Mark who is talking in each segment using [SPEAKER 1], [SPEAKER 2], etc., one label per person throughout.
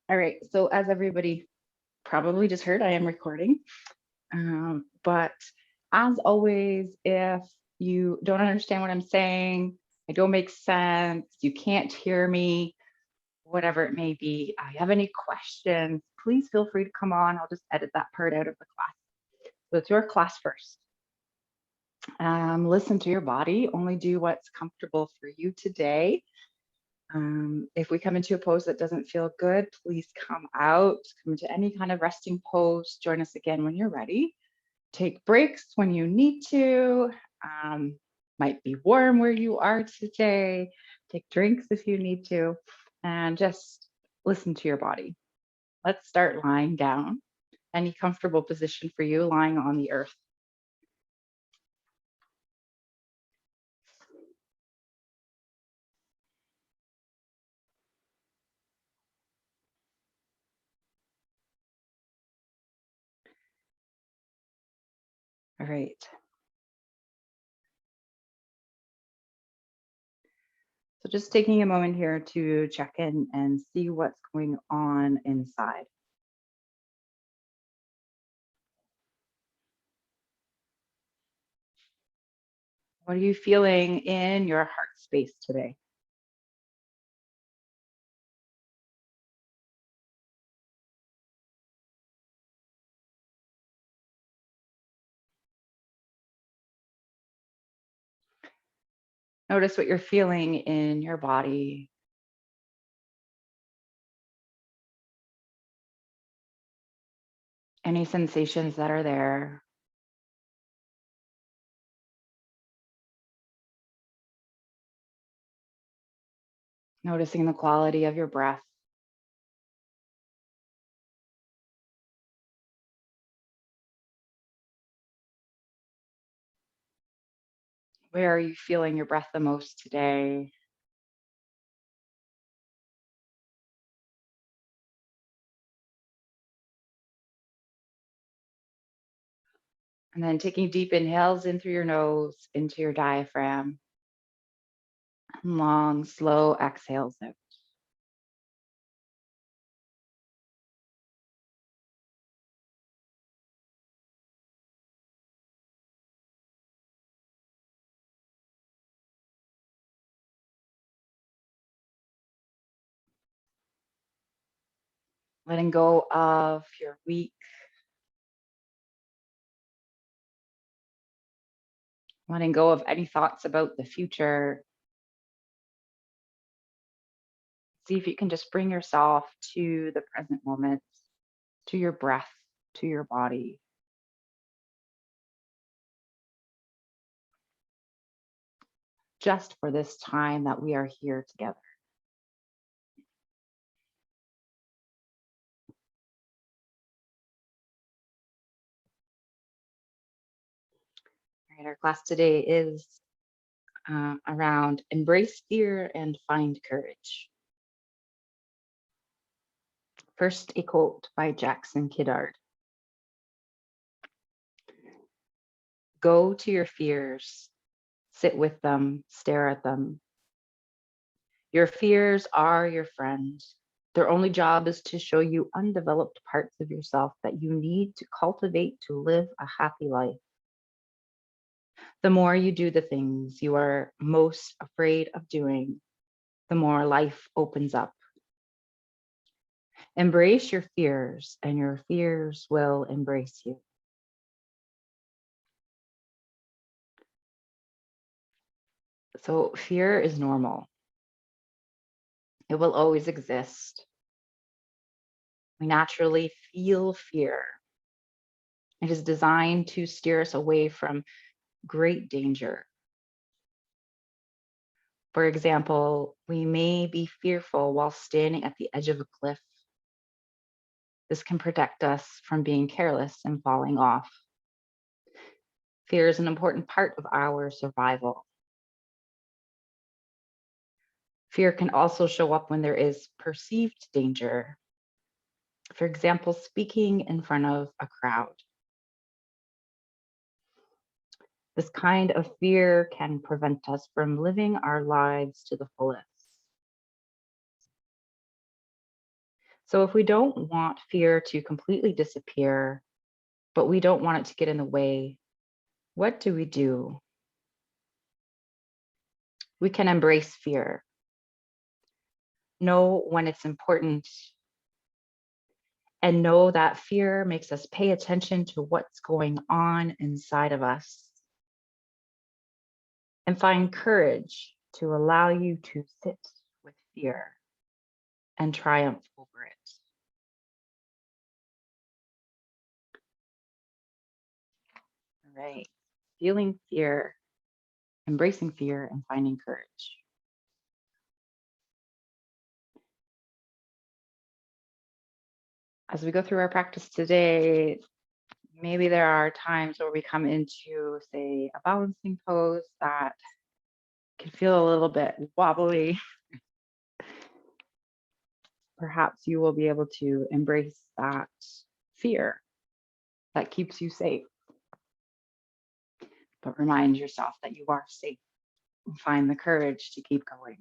[SPEAKER 1] All right, so as everybody probably just heard, I am recording. But as always, if you don't understand what I'm saying, I don't make sense, you can't hear me, whatever it may be, you have any questions, please feel free to come on. I'll just edit that part out of the class. So it's your class first. Listen to your body, only do what's comfortable for you today. If we come into a pose that doesn't feel good, please come out, come into any kind of resting pose. Join us again when you're ready. Take breaks when you need to. Might be warm where you are today. Take drinks if you need to, and just listen to your body. Let's start lying down. Any comfortable position for you, lying on the earth. All right. So just taking a moment here to check in and see what's going on inside. What are you feeling in your heart space today? Notice what you're feeling in your body. Any sensations that are there. Noticing the quality of your breath. Where are you feeling your breath the most today? And then taking deep inhales in through your nose, into your diaphragm. And long, slow exhales out. Letting go of your week. Letting go of any thoughts about the future. See if you can just bring yourself to the present moment, to your breath, to your body. Just for this time that we are here together. All right, our class today is around embrace fear and find courage. First, a quote by Jackson Kiddard. Go to your fears, sit with them, stare at them. Your fears are your friend. Their only job is to show you undeveloped parts of yourself that you need to cultivate to live a happy life. The more you do the things you are most afraid of doing, the more life opens up. Embrace your fears, and your fears will embrace you. So fear is normal. It will always exist. We naturally feel fear. It is designed to steer us away from great danger. For example, we may be fearful while standing at the edge of a cliff. This can protect us from being careless and falling off. Fear is an important part of our survival. Fear can also show up when there is perceived danger. For example, speaking in front of a crowd. This kind of fear can prevent us from living our lives to the fullest. So if we don't want fear to completely disappear, but we don't want it to get in the way, what do? We can embrace fear, know when it's important, and know that fear makes us pay attention to what's going on inside of us, and find courage to allow you to sit with fear and triumph over it. All right. Feeling fear, embracing fear, and finding courage. As we go through our practice today, maybe there are times where we come into, say, a balancing pose that can feel a little bit wobbly. Perhaps you will be able to embrace that fear that keeps you safe. But remind yourself that you are safe and find the courage to keep going.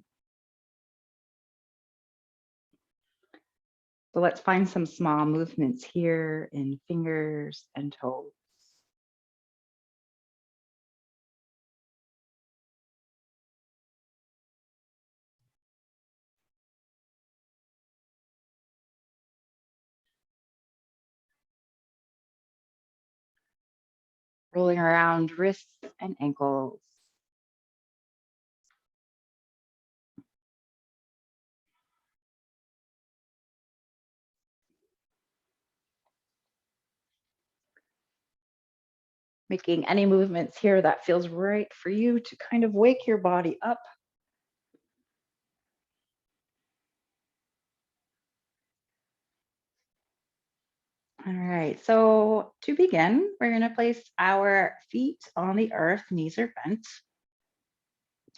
[SPEAKER 1] So let's find some small movements here in fingers and toes. Rolling around wrists and ankles. Making any movements here that feels right for you to kind of wake your body up. All right, so to begin, we're going to place our feet on the earth, knees are bent,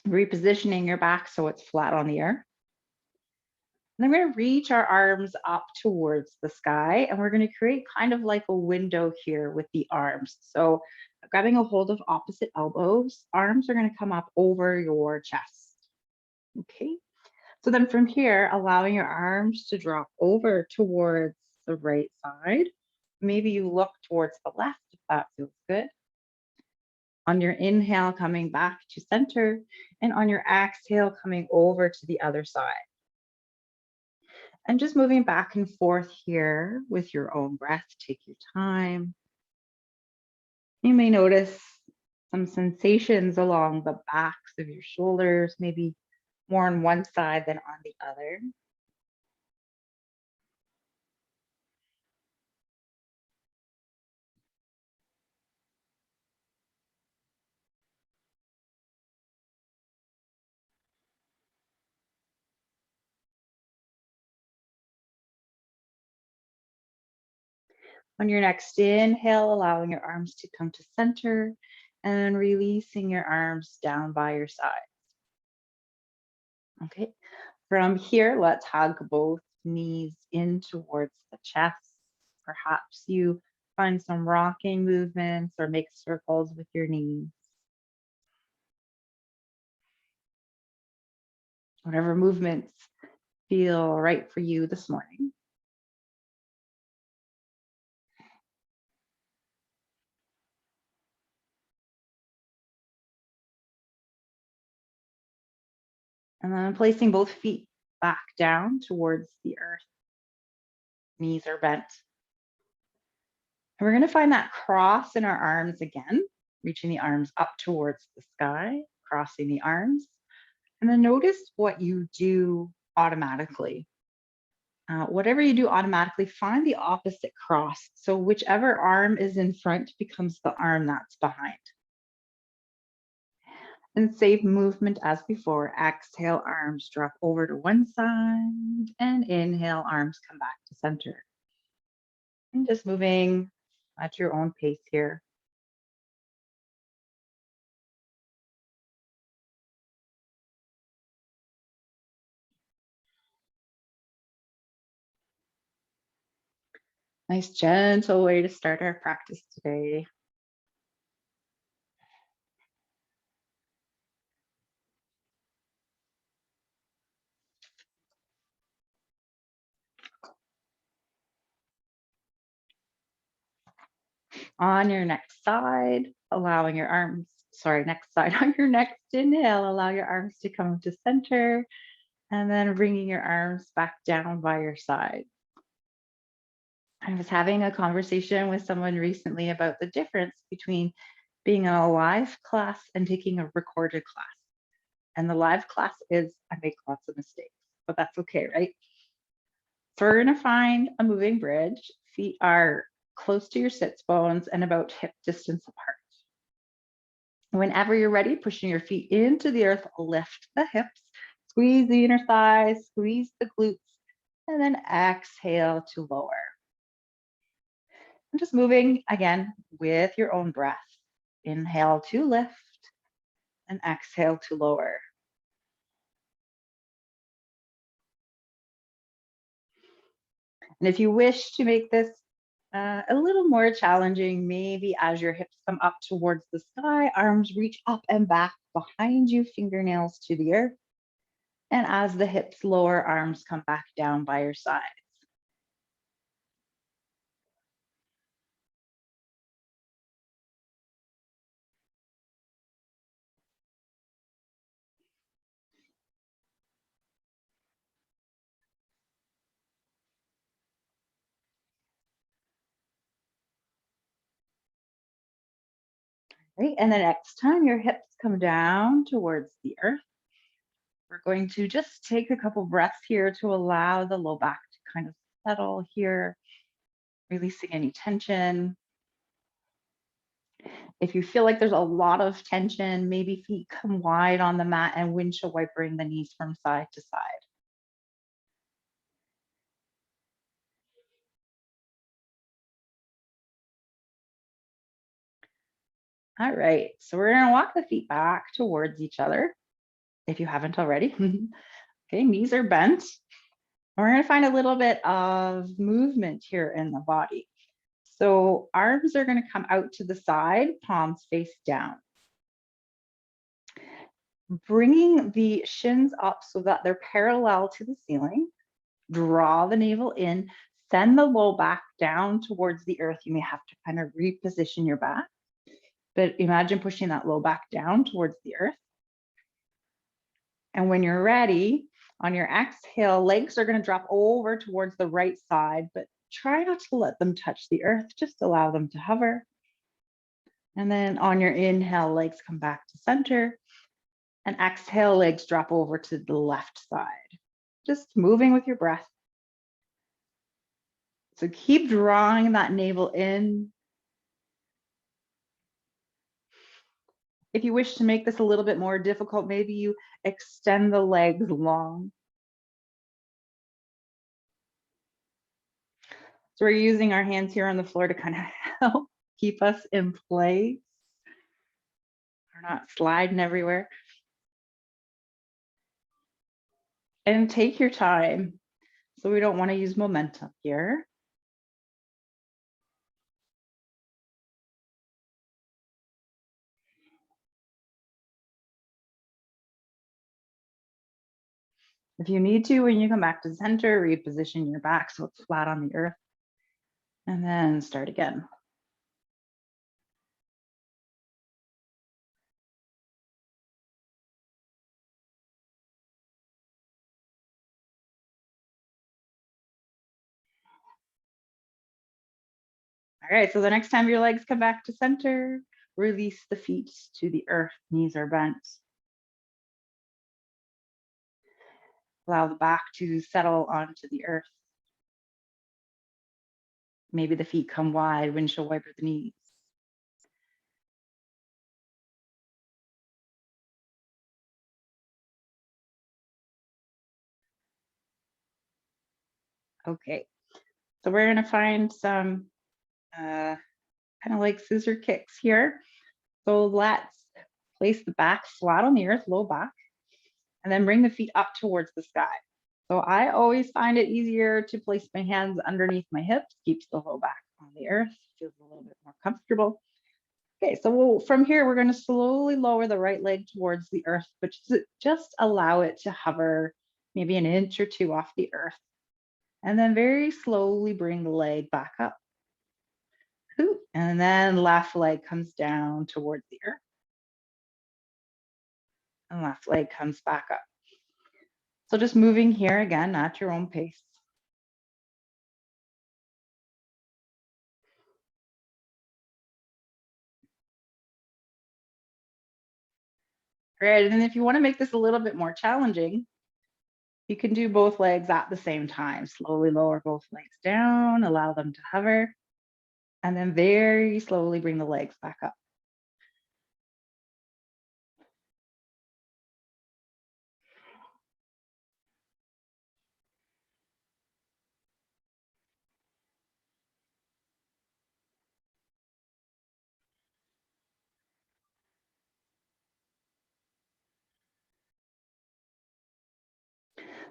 [SPEAKER 1] repositioning your back so it's flat on the earth. And then we're going to reach our arms up towards the sky, and we're going to create kind of like a window here with the arms. So grabbing a hold of opposite elbows, arms are going to come up over your chest. Okay. So then from here, allowing your arms to drop over towards the right side. Maybe you look towards the left if that feels good. On your inhale, coming back to center, and on your exhale, coming over to the other side. And just moving back and forth here with your own breath. Take your time. You may notice some sensations along the backs of your shoulders, maybe more on one side than on the other. On your next inhale, allowing your arms to come to center and releasing your arms down by your sides. Okay, from here, let's hug both knees in towards the chest. Perhaps you find some rocking movements or make circles with your knees. Whatever movements feel right for you this morning. And then placing both feet back down towards the earth. Knees are bent. And we're going to find that cross in our arms again, reaching the arms up towards the sky, crossing the arms. And then notice what you do automatically. Whatever you do automatically, find the opposite cross. So whichever arm is in front becomes the arm that's behind. And save movement as before. Exhale, arms drop over to one side, and inhale, arms come back to center. And just moving at your own pace here. Nice gentle way to start our practice today. On your next side, allowing your arms, next side on your next inhale, allow your arms to come to center and then bringing your arms back down by your side. I was having a conversation with someone recently about the difference between being in a live class and taking a recorded class. And the live class is, I make lots of mistakes, but that's okay, right? So we're gonna find a moving bridge. Feet are close to your sits bones and about hip distance apart. Whenever you're ready, pushing your feet into the earth, lift the hips, squeeze the inner thighs, squeeze the glutes, and then exhale to lower. And just moving again with your own breath. Inhale to lift and exhale to lower. And if you wish to make this a little more challenging, maybe as your hips come up towards the sky, arms reach up and back behind you, fingernails to the earth. And as the hips lower, arms come back down by your sides. Right? And the next time your hips come down towards the earth, we're going to just take a couple breaths here to allow the low back to kind of settle here, releasing any tension. If you feel like there's a lot of tension, maybe feet come wide on the mat and windshield wipering the knees from side to side. All right, so we're gonna walk the feet back towards each other, if you haven't already. Okay, knees are bent. We're gonna find a little bit of movement here in the body. So arms are gonna come out to the side, palms face down. Bringing the shins up so that they're parallel to the ceiling. Draw the navel in, send the low back down towards the earth. You may have to kind of reposition your back, but imagine pushing that low back down towards the earth. And when you're ready, on your exhale, legs are going to drop over towards the right side, but try not to let them touch the earth. Just allow them to hover. And then on your inhale, legs come back to center. And exhale, legs drop over to the left side. Just moving with your breath. So keep drawing that navel in. If you wish to make this a little bit more difficult, maybe you extend the legs long. So we're using our hands here on the floor to kind of help keep us in place. We're not sliding everywhere. And take your time. So we don't want to use momentum here. If you need to, when you come back to center, reposition your back so it's flat on the earth. And then start again. All right, so the next time your legs come back to center, release the feet to the earth, knees are bent. Allow the back to settle onto the earth. Maybe the feet come wide, windshield wiper the knees. Okay, so we're gonna find some kind of like scissor kicks here. So let's place the back flat on the earth, low back, and then bring the feet up towards the sky. So I always find it easier to place my hands underneath my hips, keeps the low back on the earth, feels a little bit more comfortable. Okay, so from here, we're gonna slowly lower the right leg towards the earth, but just allow it to hover maybe an inch or two off the earth. And then very slowly bring the leg back up. And then left leg comes down towards the earth. And left leg comes back up. So just moving here again at your own pace. Great. And then if you want to make this a little bit more challenging, you can do both legs at the same time. Slowly lower both legs down, allow them to hover, and then very slowly bring the legs back up.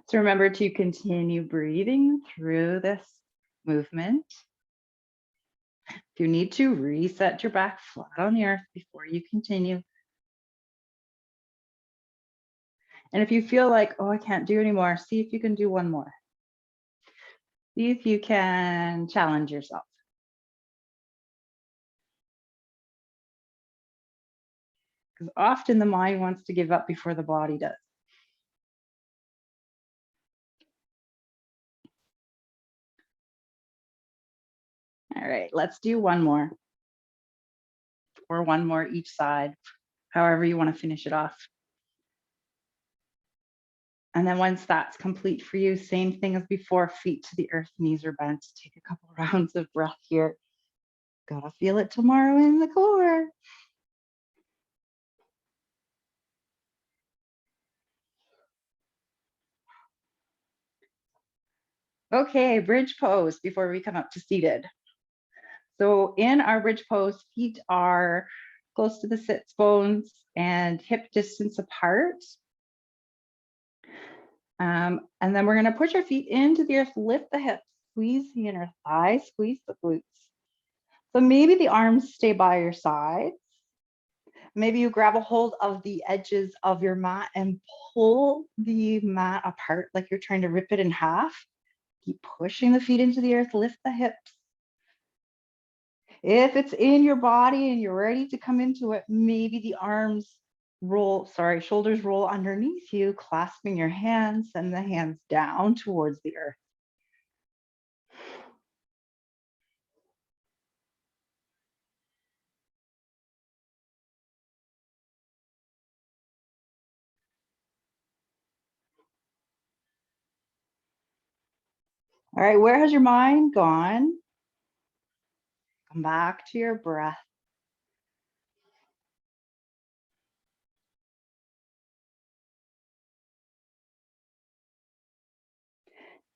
[SPEAKER 1] So remember to continue breathing through this movement. If you need to, reset your back flat on the earth before you continue. And if you feel like, oh, I can't do anymore, see if you can do one more. See if you can challenge yourself. Because often the mind wants to give up before the body does. All right, let's do one more. Or one more each side, however you want to finish it off. And then once that's complete for you, same thing as before, feet to the earth, knees are bent. Take a couple rounds of breath here. Gotta feel it tomorrow in the core. Okay, bridge pose before we come up to seated. So in our bridge pose, feet are close to the sits bones and hip distance apart. And then we're gonna push our feet into the earth, lift the hips, squeeze the inner thighs, squeeze the glutes. So maybe the arms stay by your sides. Maybe you grab a hold of the edges of your mat and pull the mat apart like you're trying to rip it in half. Keep pushing the feet into the earth, lift the hips. If it's in your body and you're ready to come into it, maybe the shoulders roll underneath you, clasping your hands and the hands down towards the earth. All right, where has your mind gone? Come back to your breath.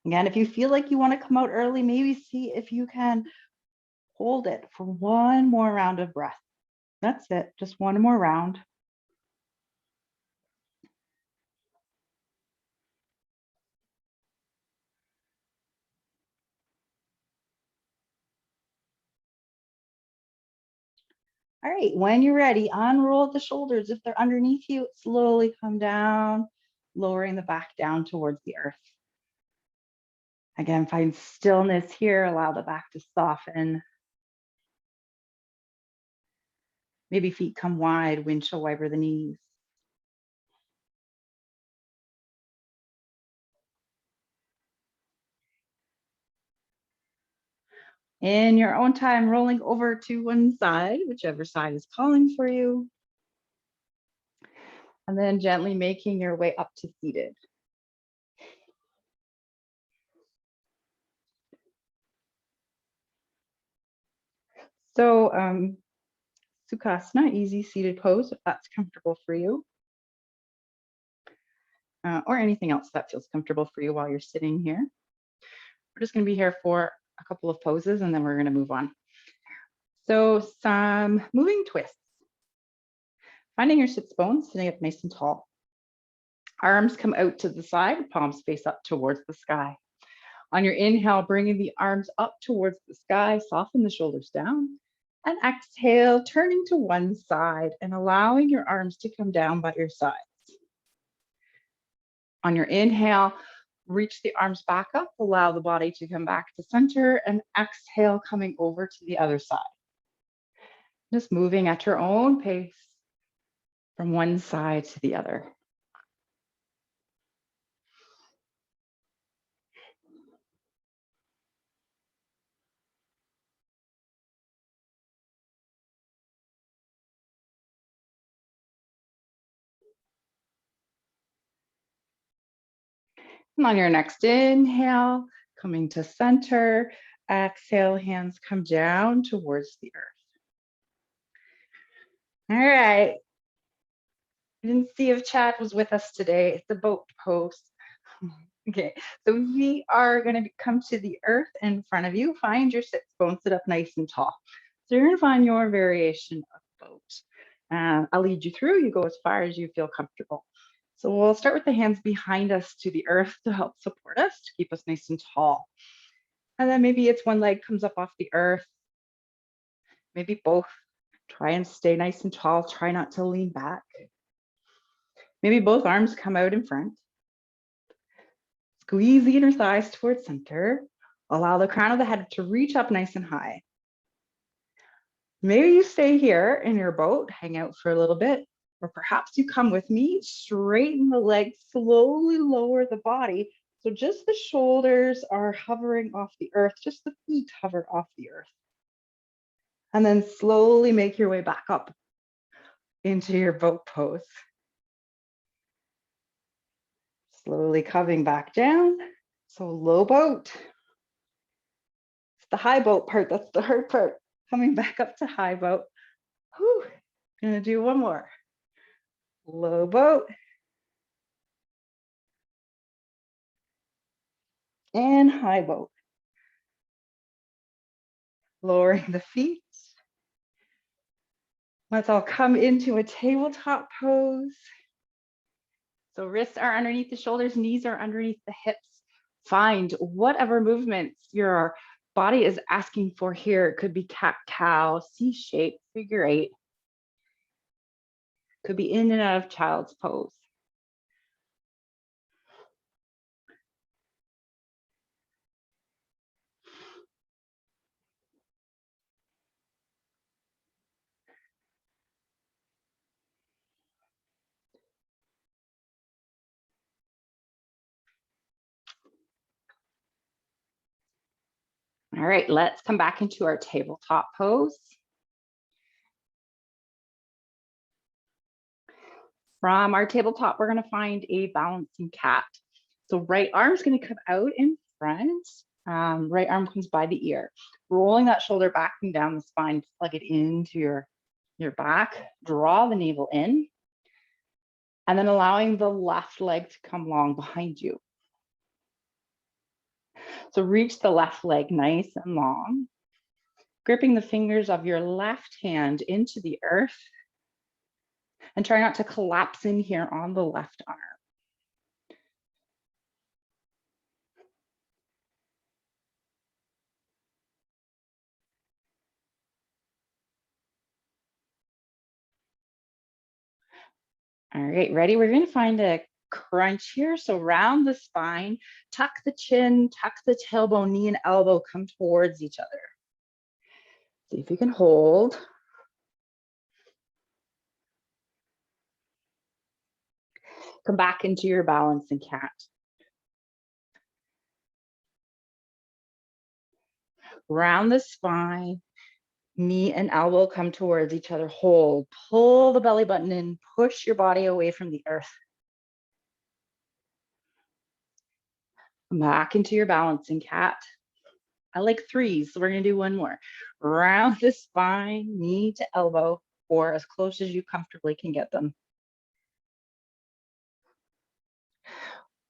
[SPEAKER 1] Again, if you feel like you want to come out early, maybe see if you can hold it for one more round of breath. That's it, just one more round. All right, when you're ready, unroll the shoulders. If they're underneath you, slowly come down, lowering the back down towards the earth. Again, find stillness here, allow the back to soften. Maybe feet come wide, windshield wiper the knees. In your own time, rolling over to one side, whichever side is calling for you. And then gently making your way up to seated. So Sukhasana, easy seated pose, if that's comfortable for you. Or anything else that feels comfortable for you while you're sitting here. We're just going to be here for a couple of poses and then we're going to move on. So some moving twists. Finding your sits bones, sitting up nice and tall. Arms come out to the side, palms face up towards the sky. On your inhale, bringing the arms up towards the sky, soften the shoulders down. And exhale, turning to one side and allowing your arms to come down by your sides. On your inhale, reach the arms back up, allow the body to come back to center, and exhale, coming over to the other side. Just moving at your own pace from one side to the other. And on your next inhale, coming to center, exhale, hands come down towards the earth. All right. I didn't see if Chad was with us today. It's a boat pose. Okay, so we are going to come to the earth in front of you. Find your sits bones, sit up nice and tall. So you're going to find your variation of boat. I'll lead you through. You go as far as you feel comfortable. So we'll start with the hands behind us to the earth to help support us, to keep us nice and tall. And then maybe it's one leg comes up off the earth, maybe both. Try and stay nice and tall. Try not to lean back. Maybe both arms come out in front. Squeeze the inner thighs towards center. Allow the crown of the head to reach up nice and high. Maybe you stay here in your boat, hang out for a little bit, or perhaps you come with me, straighten the legs, slowly lower the body. So just the shoulders are hovering off the earth, just the feet hover off the earth. And then slowly make your way back up into your boat pose. Slowly coming back down. So low boat. It's the high boat part, that's the hard part. Coming back up to high boat. Whew. Gonna do one more. Low boat. And high boat. Lowering the feet. Let's all come into a tabletop pose. So wrists are underneath the shoulders, knees are underneath the hips. Find whatever movements your body is asking for here. It could be cat-cow, C-shape, figure eight. Could be in and out of child's pose. All right, let's come back into our tabletop pose. From our tabletop, we're gonna find a balancing cat. So right arm's gonna come out in front. Right arm comes by the ear. Rolling that shoulder back and down the spine, plug it into your back, draw the navel in, and then allowing the left leg to come long behind you. So reach the left leg nice and long, gripping the fingers of your left hand into the earth, and try not to collapse in here on the left arm. All right, ready? We're gonna find a crunch here. So round the spine, tuck the chin, tuck the tailbone, knee and elbow come towards each other. See if you can hold. Come back into your balancing cat. Round the spine, knee and elbow come towards each other. Hold, pull the belly button in, push your body away from the earth. Come back into your balancing cat. I like threes, so we're gonna do one more. Round the spine, knee to elbow, or as close as you comfortably can get them.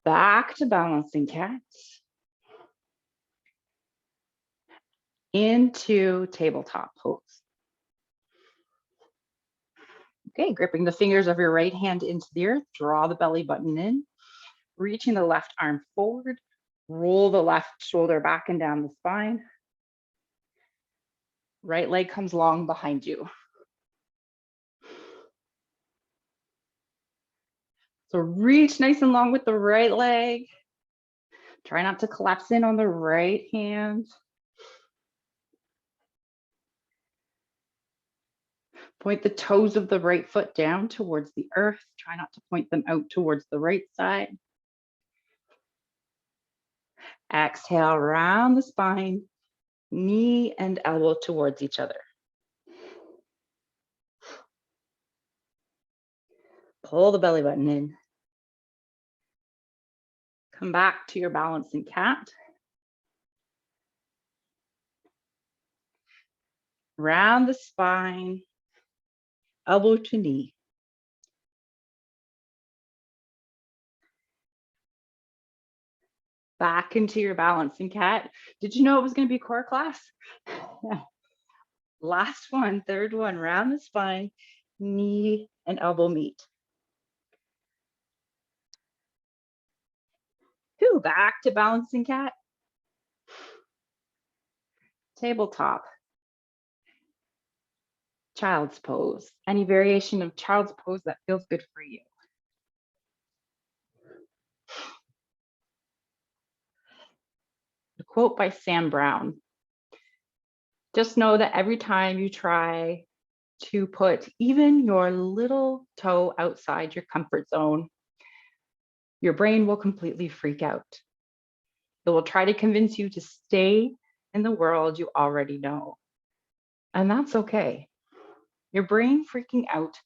[SPEAKER 1] Back to balancing cat. Into tabletop pose. Okay, gripping the fingers of your right hand into the earth, draw the belly button in, reaching the left arm forward, roll the left shoulder back and down the spine. Right leg comes long behind you. So reach nice and long with the right leg. Try not to collapse in on the right hand. Point the toes of the right foot down towards the earth. Try not to point them out towards the right side. Exhale, round the spine, knee and elbow towards each other. Pull the belly button in. Come back to your balancing cat. Round the spine, elbow to knee. Back into your balancing cat. Did you know it was going to be core class? Last one, third one, round the spine, knee and elbow meet. Back to balancing cat. Tabletop. Child's pose. Any variation of child's pose that feels good for you. A quote by Sam Brown. Just know that every time you try to put even your little toe outside your comfort zone, your brain will completely freak out. It will try to convince you to stay in the world you already know. And that's okay. Your brain freaking out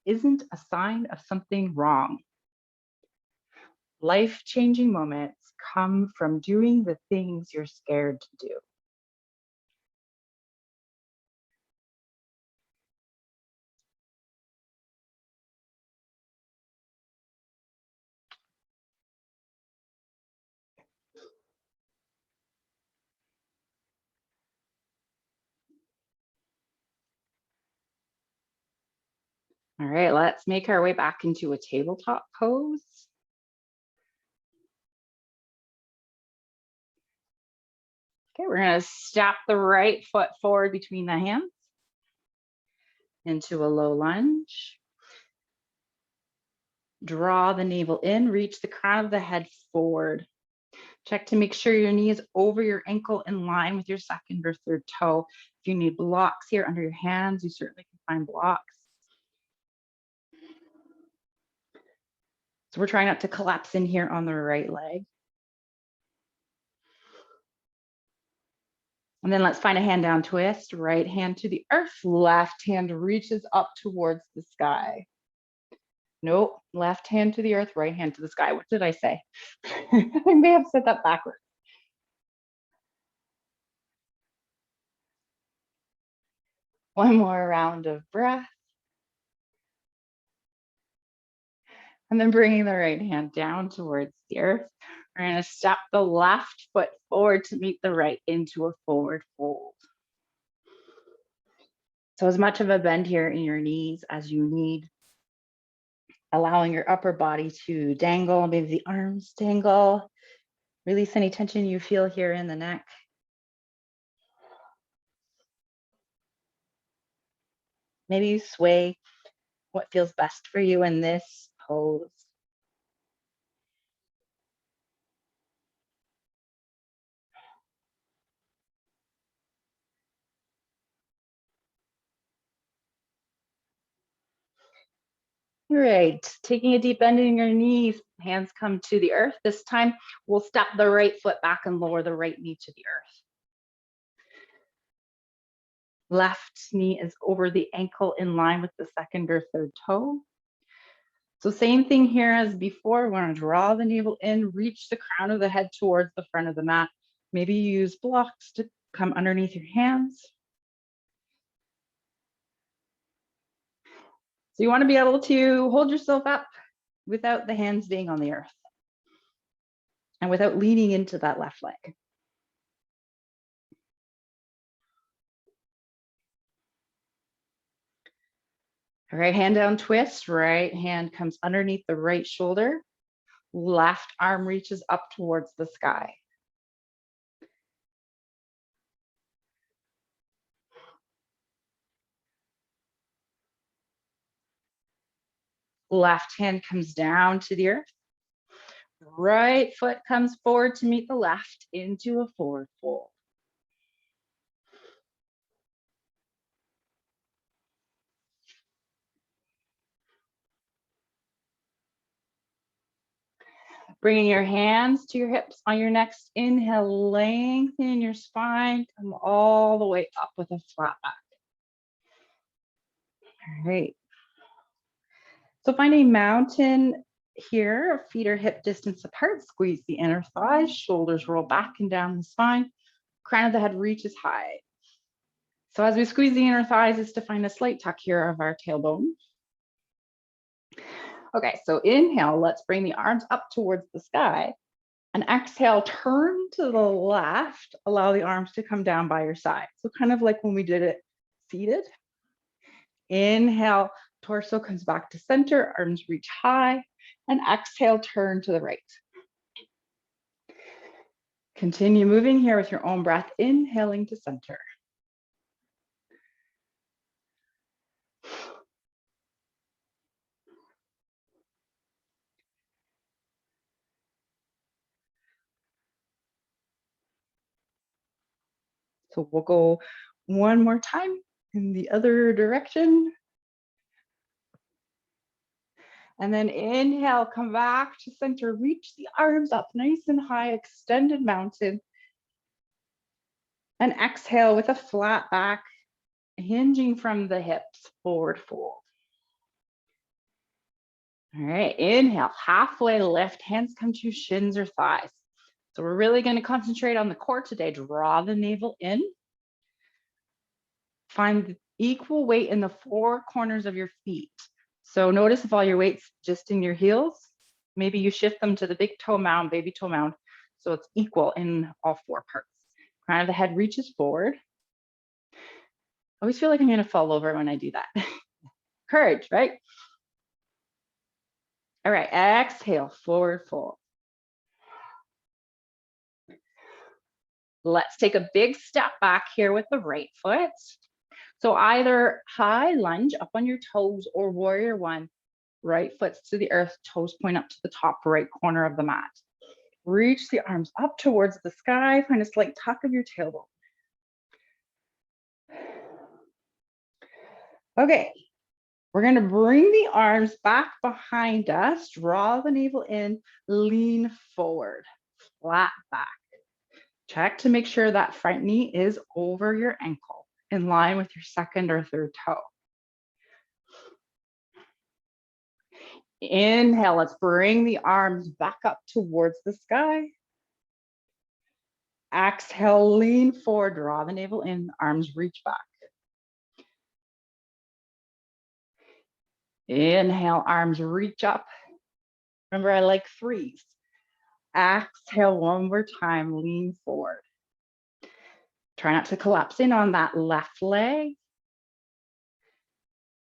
[SPEAKER 1] isn't a sign of something wrong. Life-changing moments come from doing the things you're scared to do. All right, let's make our way back into a tabletop pose. Okay, we're gonna step the right foot forward between the hands into a low lunge. Draw the navel in, reach the crown of the head forward. Check to make sure your knee is over your ankle in line with your second or third toe. If you need blocks here under your hands, you certainly can find blocks. So we're trying not to collapse in here on the right leg. And then let's find a hand down twist. Right hand to the earth, left hand reaches up towards the sky. Nope, left hand to the earth, right hand to the sky. What did I say? I may have said that backwards. One more round of breath. And then bringing the right hand down towards the earth. We're going to step the left foot forward to meet the right into a forward fold. So as much of a bend here in your knees as you need, allowing your upper body to dangle, maybe the arms dangle. Release any tension you feel here in the neck. Maybe you sway what feels best for you in this pose. Great. Taking a deep bend in your knees, hands come to the earth. This time, we'll step the right foot back and lower the right knee to the earth. Left knee is over the ankle in line with the second or third toe. So same thing here as before. We're going to draw the navel in, reach the crown of the head towards the front of the mat. Maybe use blocks to come underneath your hands. So you want to be able to hold yourself up without the hands being on the earth and without leaning into that left leg. All right, hand down twist. Right hand comes underneath the right shoulder. Left arm reaches up towards the sky. Left hand comes down to the earth. Right foot comes forward to meet the left into a forward fold. Bringing your hands to your hips on your next inhale, lengthen your spine, come all the way up with a flat back. All right. So find a mountain here, feet are hip distance apart, squeeze the inner thighs, shoulders roll back and down the spine, crown of the head reaches high. So as we squeeze the inner thighs, it's to find a slight tuck here of our tailbone. Okay, so inhale, let's bring the arms up towards the sky. And exhale, turn to the left, allow the arms to come down by your side. So kind of like when we did it seated. Inhale, torso comes back to center, arms reach high, and exhale, turn to the right. Continue moving here with your own breath, inhaling to center. So we'll go one more time in the other direction. And then inhale, come back to center, reach the arms up nice and high, extended mountain. And exhale with a flat back, hinging from the hips, forward fold. All right, inhale, halfway lift, hands come to shins or thighs. So we're really going to concentrate on the core today. Draw the navel in. Find the equal weight in the four corners of your feet. So notice if all your weight's just in your heels, maybe you shift them to the big toe mound, baby toe mound, so it's equal in all four parts. Crown of the head reaches forward. I always feel like I'm going to fall over when I do that. Courage, right? All right, exhale, forward fold. Let's take a big step back here with the right foot. So either high lunge up on your toes or warrior one, right foot to the earth, toes point up to the top right corner of the mat. Reach the arms up towards the sky, find a slight tuck of your tailbone. Okay, we're going to bring the arms back behind us, draw the navel in, lean forward, flat back. Check to make sure that front knee is over your ankle, in line with your second or third toe. Inhale, let's bring the arms back up towards the sky. Exhale, lean forward, draw the navel in, arms reach back. Inhale, arms reach up. Remember, I like threes. Exhale one more time, lean forward. Try not to collapse in on that left leg.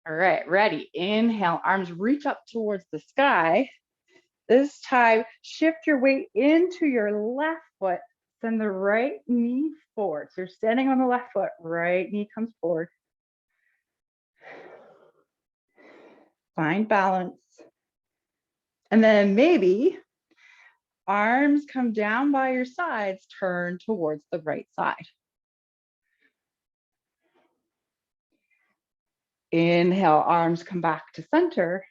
[SPEAKER 1] All right, ready. Inhale, arms reach up towards the sky. This time, shift your weight into your left foot. Send the right knee forward. So you're standing on the left foot, right knee comes forward. Find balance. And then maybe arms come down by your sides, turn towards the right side. Inhale, arms come back to center.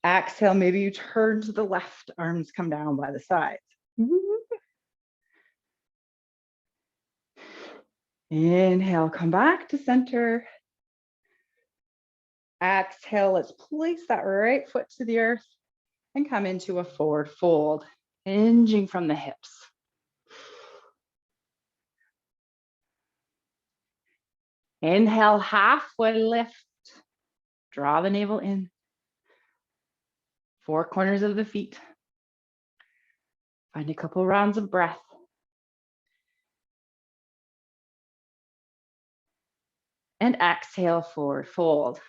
[SPEAKER 1] Exhale, maybe you turn to the left, arms come down by the sides. Inhale, come back to center. Exhale, let's place that right foot to the earth and come into a forward fold, hinging from the hips. Inhale, halfway lift. Draw the navel in. Four corners of the feet. Find a couple rounds of breath. And exhale, forward fold.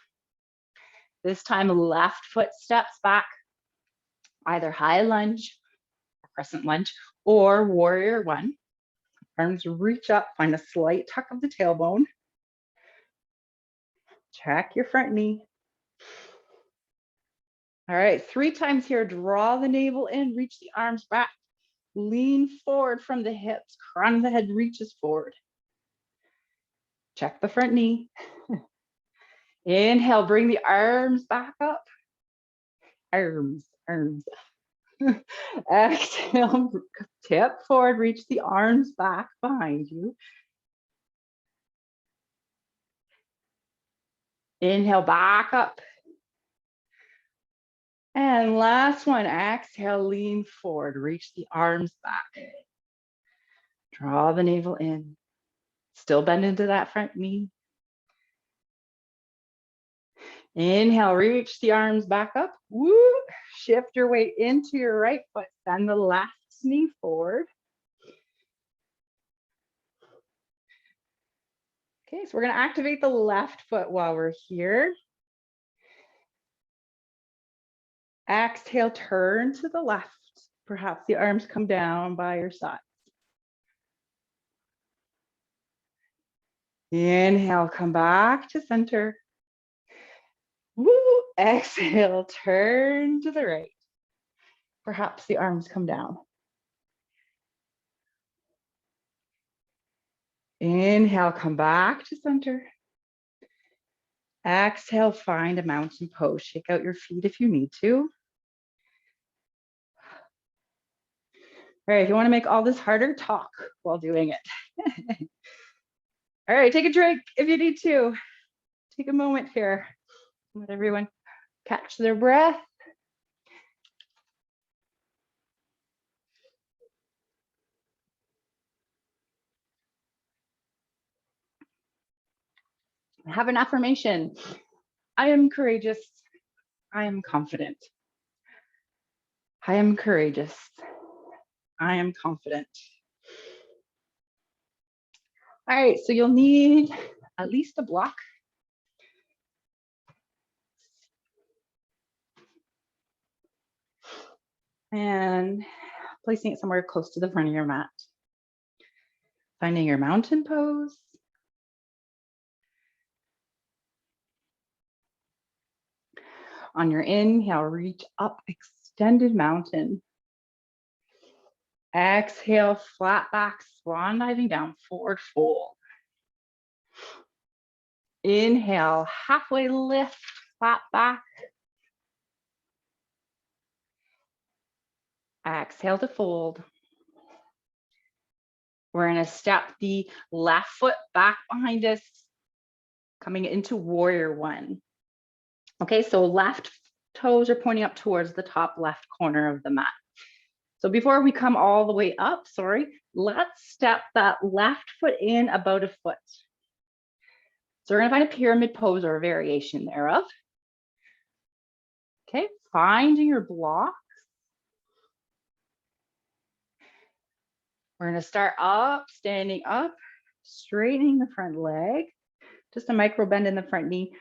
[SPEAKER 1] This time, left foot steps back, either high lunge, crescent lunge, or warrior one. Arms reach up, find a slight tuck of the tailbone. Check your front knee. All right, 3 times here, draw the navel in, reach the arms back, lean forward from the hips, crown of the head reaches forward. Check the front knee. Inhale, bring the arms back up. Arms. Exhale, tip forward, reach the arms back behind you. Inhale, back up. And last one, exhale, lean forward, reach the arms back. Draw the navel in. Still bend into that front knee. Inhale, reach the arms back up. Woo! Shift your weight into your right foot. Send the left knee forward. Okay, so we're going to activate the left foot while we're here. Exhale, turn to the left. Perhaps the arms come down by your side. Inhale, come back to center. Woo! Exhale, turn to the right. Perhaps the arms come down. Inhale, come back to center. Exhale, find a mountain pose. Shake out your feet if you need to. All right, if you want to make all this harder, talk while doing it. All right, take a drink if you need to. Take a moment here. Let everyone catch their breath. Have an affirmation. I am courageous. I am confident. I am courageous. I am confident. All right, so you'll need at least a block. And placing it somewhere close to the front of your mat. Finding your mountain pose. On your inhale, reach up, extended mountain. Exhale, flat back, swan diving down, forward fold. Inhale, halfway lift, flat back. Exhale to fold. We're going to step the left foot back behind us, coming into warrior one. Okay, so left toes are pointing up towards the top left corner of the mat. So before we come all the way up, let's step that left foot in about a foot. So we're going to find a pyramid pose or a variation thereof. Okay, finding your block. We're going to start up, standing up, straightening the front leg, just a micro bend in the front knee.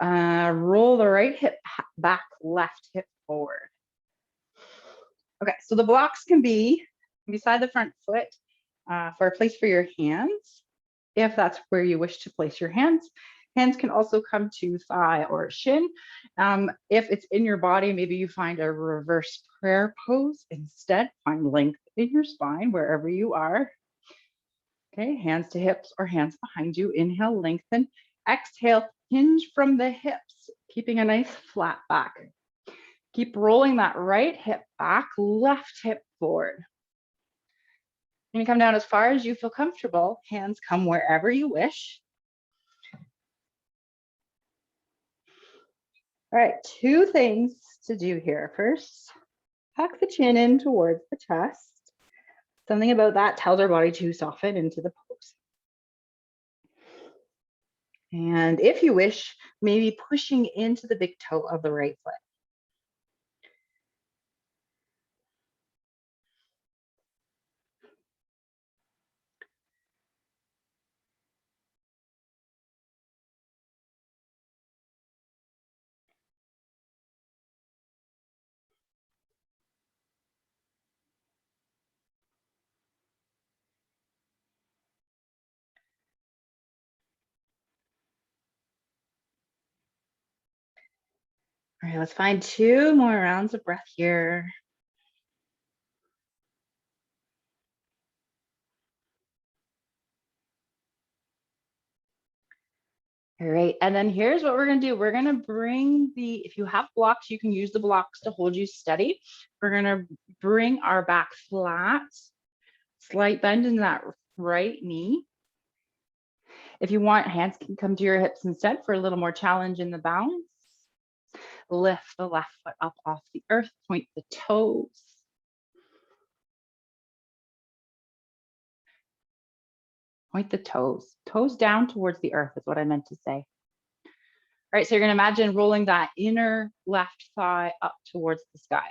[SPEAKER 1] Roll the right hip back, left hip forward. Okay, so the blocks can be beside the front foot for a place for your hands, if that's where you wish to place your hands. Hands can also come to thigh or shin. If it's in your body, maybe you find a reverse prayer pose instead. Find length in your spine wherever you are. Okay, hands to hips or hands behind you. Inhale, lengthen. Exhale, hinge from the hips, keeping a nice flat back. Keep rolling that right hip back, left hip forward. You're gonna come down as far as you feel comfortable. Hands come wherever you wish. All right, two things to do here. First, tuck the chin in towards the chest. Something about that tells our body to soften into the pose. And if you wish, maybe pushing into the big toe of the right foot. All right, let's find two more rounds of breath here. All right, and then here's what we're gonna do. We're gonna bring if you have blocks, you can use the blocks to hold you steady. We're gonna bring our back flat, slight bend in that right knee. If you want, hands can come to your hips instead for a little more challenge in the balance. Lift the left foot up off the earth, point the toes. Point the toes. Toes down towards the earth is what I meant to say. All right, so you're gonna imagine rolling that inner left thigh up towards the sky.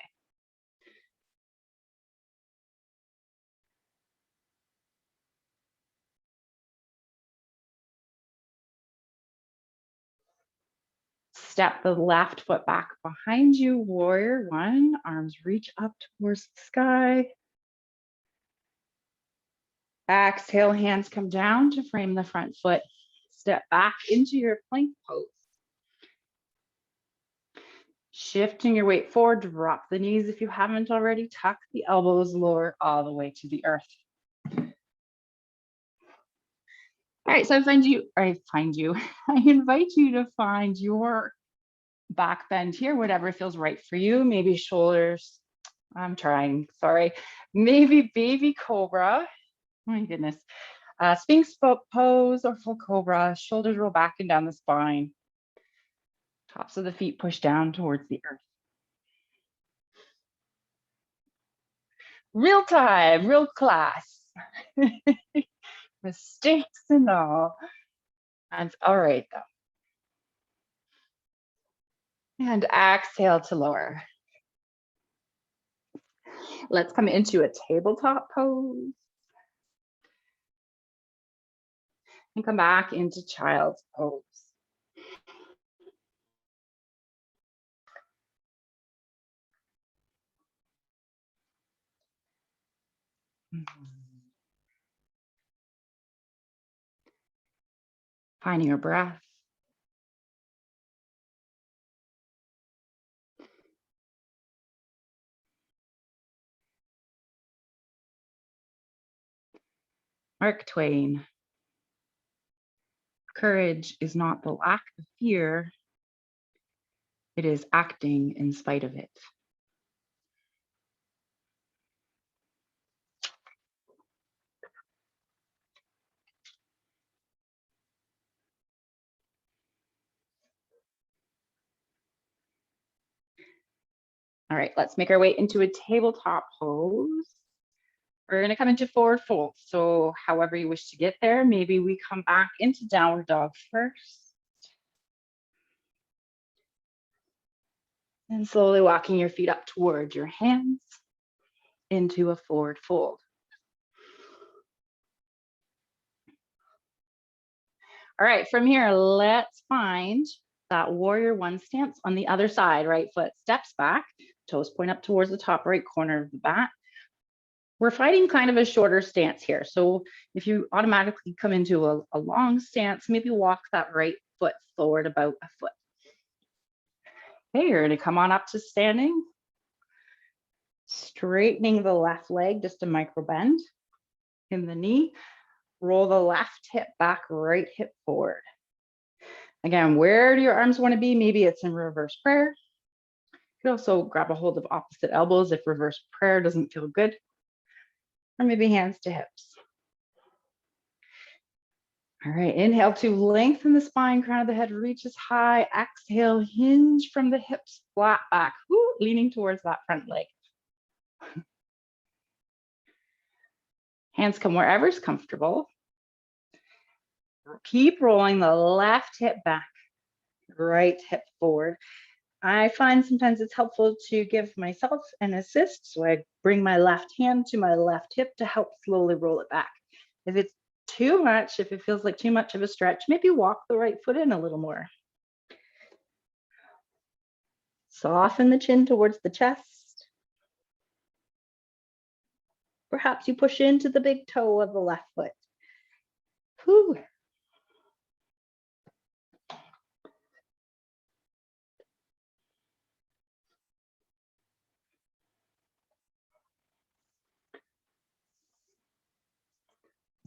[SPEAKER 1] Step the left foot back behind you, warrior one. Arms reach up towards the sky. Exhale, hands come down to frame the front foot. Step back into your plank pose. Shifting your weight forward, drop the knees if you haven't already. Tuck the elbows, lower all the way to the earth. All right, so I invite you to find your back bend here, whatever feels right for you. Maybe shoulders, sorry. Maybe baby cobra, my goodness. Sphinx pose or full cobra, shoulders roll back and down the spine. Tops of the feet push down towards the earth. Real time, real class. Mistakes and all. And all right, though. And exhale to lower. Let's come into a tabletop pose. And come back into child's pose. Finding your breath. Mark Twain. Courage is not the lack of fear. It is acting in spite of it. All right, let's make our way into a tabletop pose. We're going to come into forward fold. So however you wish to get there, maybe we come back into downward dog first. And slowly walking your feet up towards your hands into a forward fold. All right, from here, let's find that warrior one stance on the other side. Right foot steps back, toes point up towards the top right corner of the mat. We're finding kind of a shorter stance here. So if you automatically come into a long stance, maybe walk that right foot forward about a foot. Okay, you're gonna come on up to standing. Straightening the left leg, just a micro bend in the knee. Roll the left hip back, right hip forward. Again, where do your arms want to be? Maybe it's in reverse prayer. You could also grab a hold of opposite elbows if reverse prayer doesn't feel good. Or maybe hands to hips. All right, inhale to lengthen the spine, crown of the head reaches high. Exhale, hinge from the hips, flat back, leaning towards that front leg. Hands come wherever's comfortable. Keep rolling the left hip back, right hip forward. I find sometimes it's helpful to give myself an assist. So I bring my left hand to my left hip to help slowly roll it back. If it's too much, if it feels like too much of a stretch, maybe walk the right foot in a little more. Soften the chin towards the chest. Perhaps you push into the big toe of the left foot. Whew.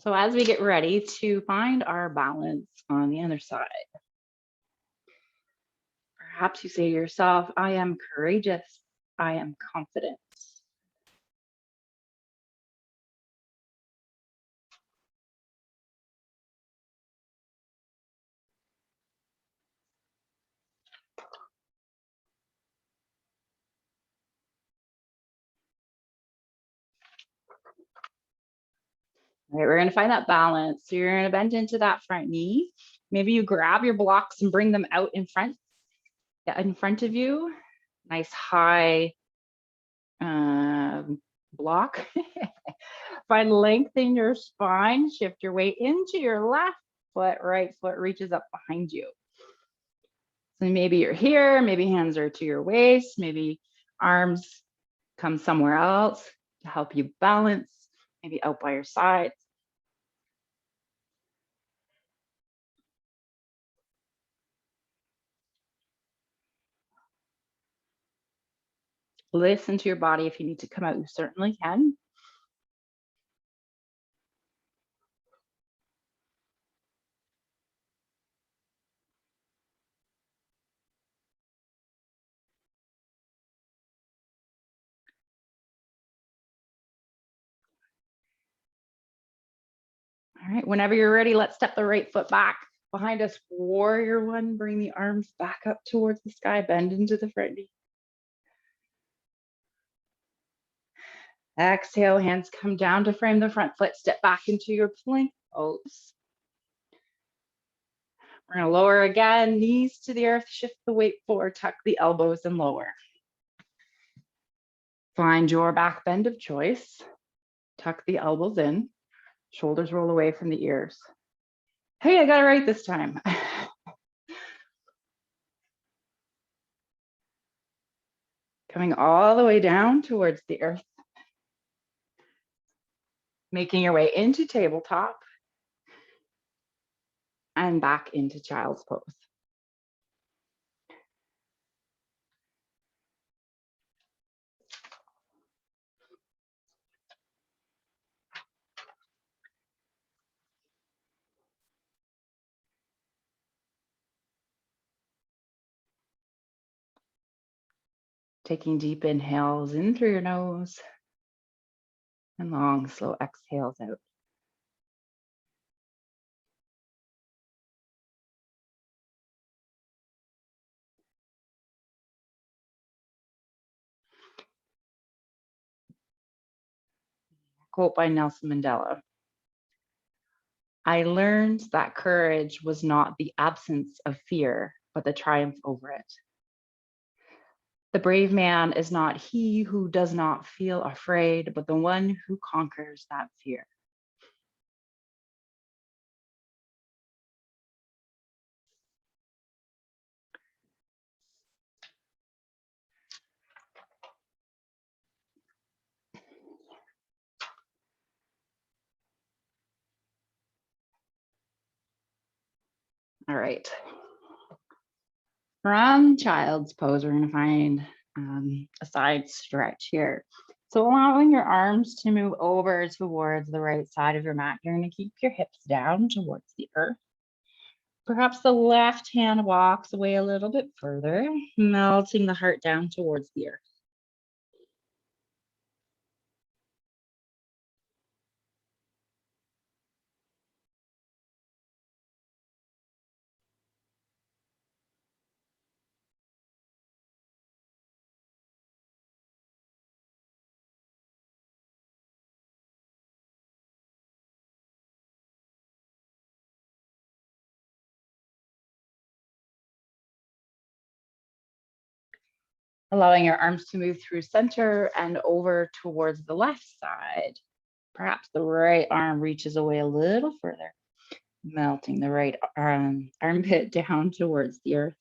[SPEAKER 1] So as we get ready to find our balance on the other side, Perhaps you say to yourself, I am courageous. I am confident. All right, we're going to find that balance. So you're going to bend into that front knee. Maybe you grab your blocks and bring them out in front of you. Nice high block. Find length in your spine. Shift your weight into your left foot. Right foot reaches up behind you. So maybe you're here. Maybe hands are to your waist. Maybe arms come somewhere else to help you balance. Maybe out by your sides. Listen to your body. If you need to come out, you certainly can. All right, whenever you're ready, let's step the right foot back. Behind us, warrior one. Bring the arms back up towards the sky. Bend into the front knee. Exhale, hands come down to frame the front foot. Step back into your plank pose. We're going to lower again, knees to the earth, shift the weight forward, tuck the elbows and lower. Find your back bend of choice. Tuck the elbows in, shoulders roll away from the ears. Hey, I got it right this time. Coming all the way down towards the earth. Making your way into tabletop and back into child's pose. Taking deep inhales in through your nose and long, slow exhales out. Quote by Nelson Mandela. I learned that courage was not the absence of fear, but the triumph over it. The brave man is not he who does not feel afraid, but the one who conquers that fear. All right. From child's pose, we're going to find a side stretch here. So allowing your arms to move over towards the right side of your mat, you're going to keep your hips down towards the earth. Perhaps the left hand walks away a little bit further, melting the heart down towards the earth. Allowing your arms to move through center and over towards the left side. Perhaps the right arm reaches away a little further, melting the right armpit down towards the earth.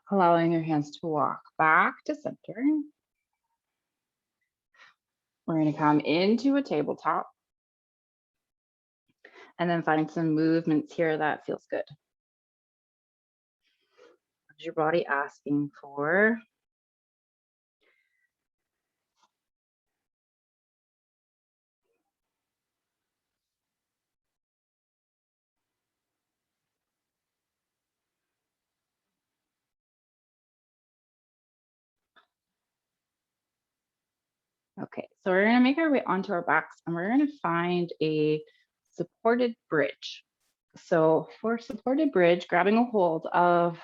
[SPEAKER 1] Allowing your hands to walk back to center. We're going to come into a tabletop and then finding some movements here that feels good. What is your body asking for? Okay, so we're going to make our way onto our backs and we're going to find a supported bridge. So for supported bridge, grabbing a hold of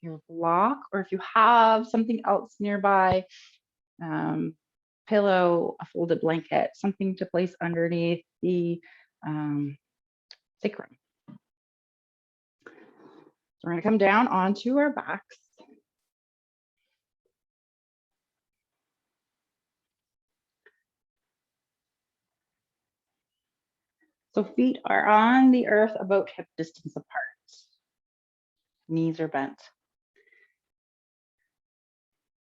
[SPEAKER 1] your block, or if you have something else nearby, pillow, a folded blanket, something to place underneath the sacrum. So we're going to come down onto our backs. So feet are on the earth about hip distance apart. Knees are bent.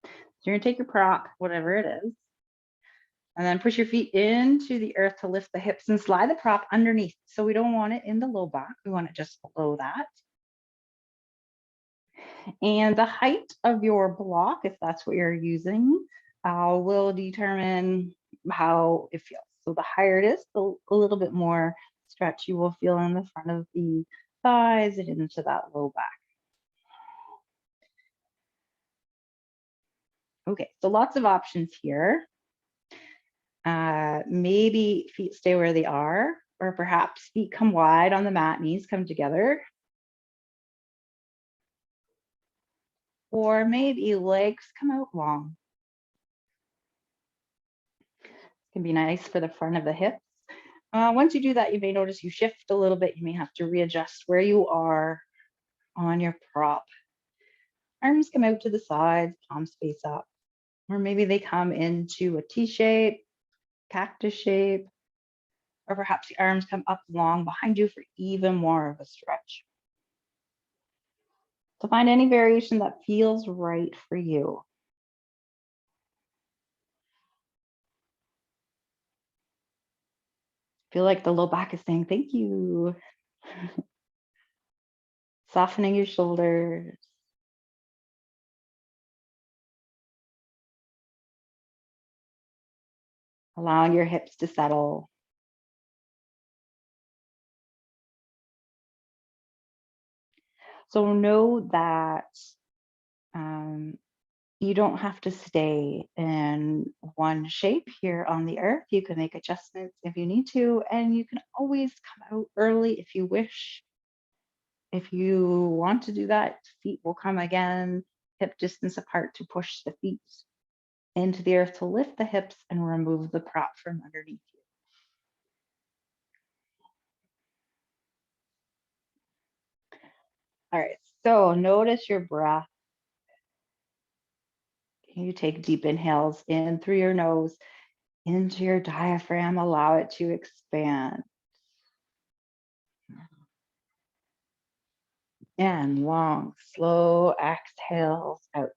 [SPEAKER 1] So you're going to take your prop, whatever it is, and then push your feet into the earth to lift the hips and slide the prop underneath. So we don't want it in the low back. We want it just below that. And the height of your block, if that's what you're using, will determine how it feels. So the higher it is, a little bit more stretch you will feel in the front of the thighs and into that low back. Okay, so lots of options here. Maybe feet stay where they are, or perhaps feet come wide on the mat, knees come together. Or maybe legs come out long. It can be nice for the front of the hips. Once you do that, you may notice you shift a little bit. You may have to readjust where you are on your prop. Arms come out to the sides, palms face up. Or maybe they come into a T shape, cactus shape, or perhaps the arms come up long behind you for even more of a stretch. So find any variation that feels right for you. Feel like the low back is saying thank you. Softening your shoulders. Allowing your hips to settle. So know that you don't have to stay in one shape here on the earth. You can make adjustments if you need to, and you can always come out early if you wish. If you want to do that, feet will come again, hip distance apart to push the feet into the earth to lift the hips and remove the prop from underneath you. All right, so notice your breath. You take deep inhales in through your nose, into your diaphragm, allow it to expand. And long, slow exhales out.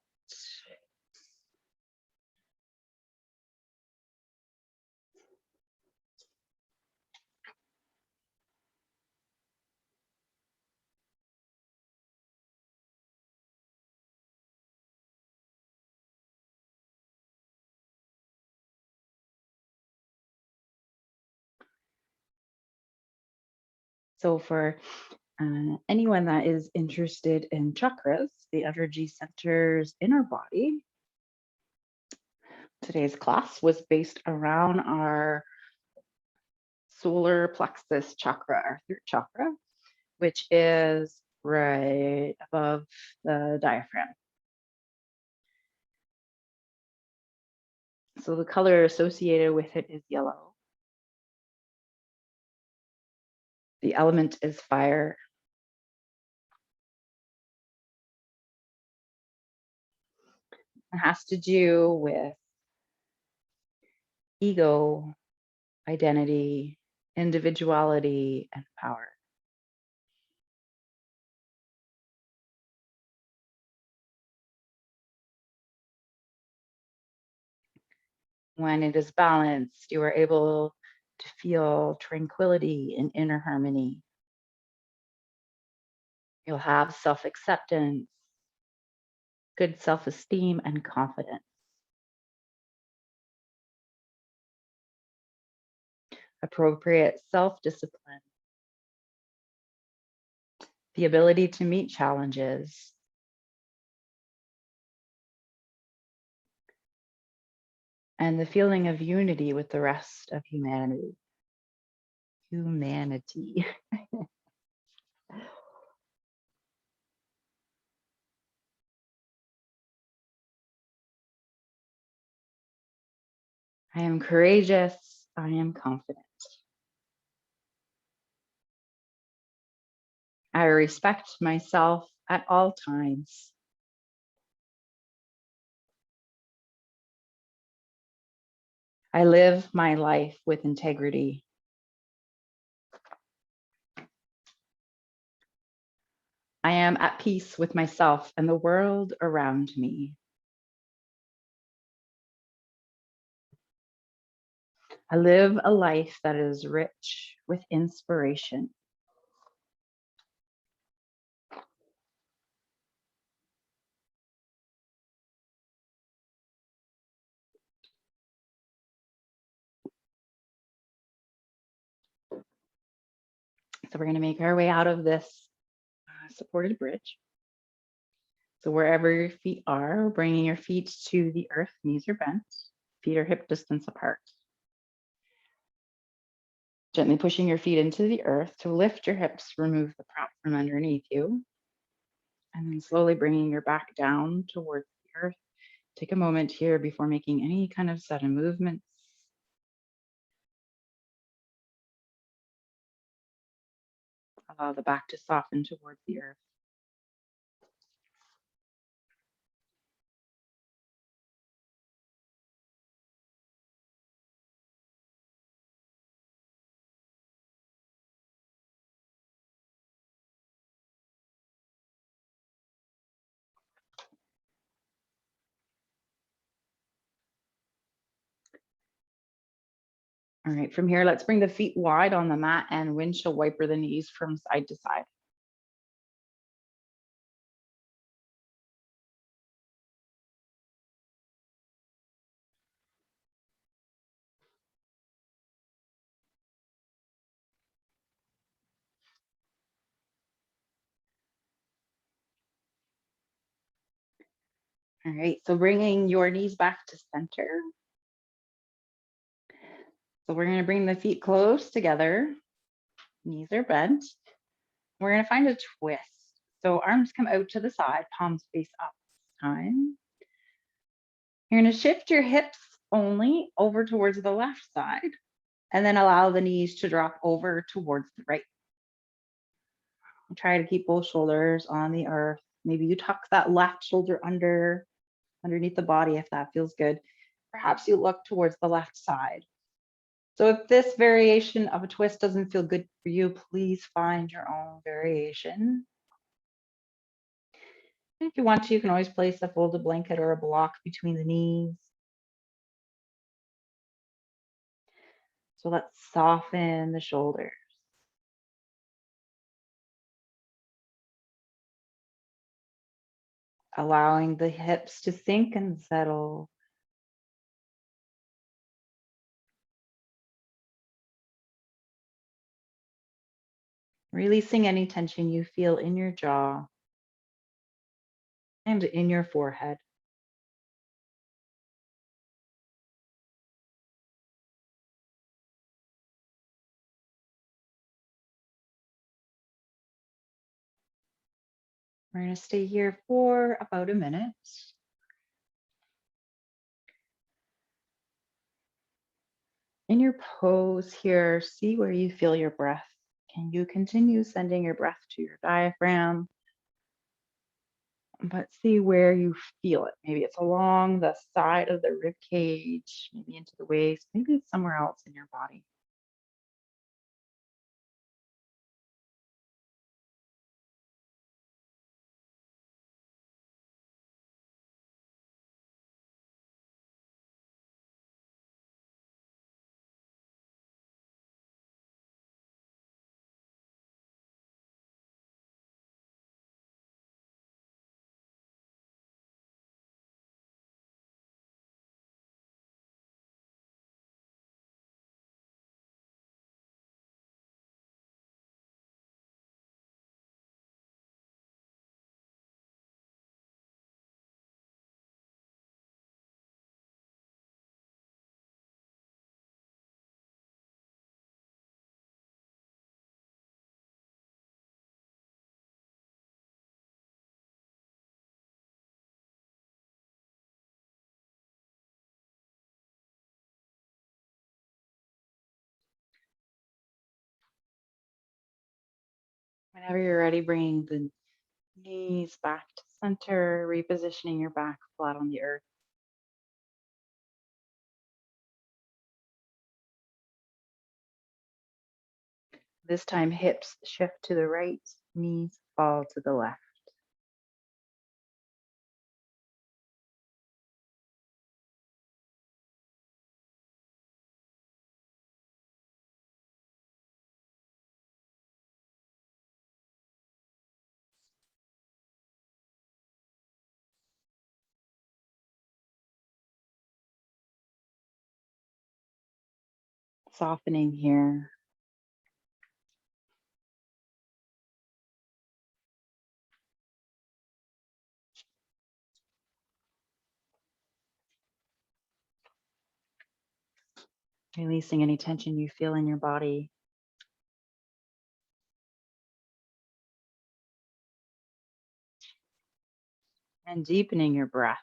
[SPEAKER 1] So for anyone that is interested in chakras, the energy centers in our body, today's class was based around our solar plexus chakra, our third chakra, which is right above the diaphragm. So the color associated with it is yellow. The element is fire. It has to do with ego, identity, individuality, and power. When it is balanced, you are able to feel tranquility and inner harmony. You'll have self acceptance, good self esteem, and confidence. Appropriate self discipline, the ability to meet challenges, and the feeling of unity with the rest of humanity. Humanity. I am courageous. I am confident. I respect myself at all times. I live my life with integrity. I am at peace with myself and the world around me. I live a life that is rich with inspiration. So we're going to make our way out of this supported bridge. So wherever your feet are, bringing your feet to the earth, knees are bent, feet are hip distance apart. Gently pushing your feet into the earth to lift your hips, remove the prop from underneath you. And then slowly bringing your back down towards the earth. Take a moment here before making any kind of sudden movements. Allow the back to soften towards the earth. All right, from here, let's bring the feet wide on the mat and windshield wiper the knees from side to side. All right, so bringing your knees back to center. So we're going to bring the feet close together. Knees are bent. We're going to find a twist. So arms come out to the side, palms face up this time. You're going to shift your hips only over towards the left side, and then allow the knees to drop over towards the right. Try to keep both shoulders on the earth. Maybe you tuck that left shoulder underneath the body if that feels good. Perhaps you look towards the left side. So if this variation of a twist doesn't feel good for you, please find your own variation. If you want to, you can always place a folded blanket or a block between the knees. So let's soften the shoulders. Allowing the hips to sink and settle. Releasing any tension you feel in your jaw and in your forehead. We're going to stay here for about a minute. In your pose here, see where you feel your breath. Can you continue sending your breath to your diaphragm? But see where you feel it. Maybe it's along the side of the rib cage, maybe into the waist, maybe it's somewhere else in your body. Whenever you're ready, bring the knees back to center, repositioning your back flat on the earth. This time, hips shift to the right, knees fall to the left. Softening here. Releasing any tension you feel in your body. And deepening your breath.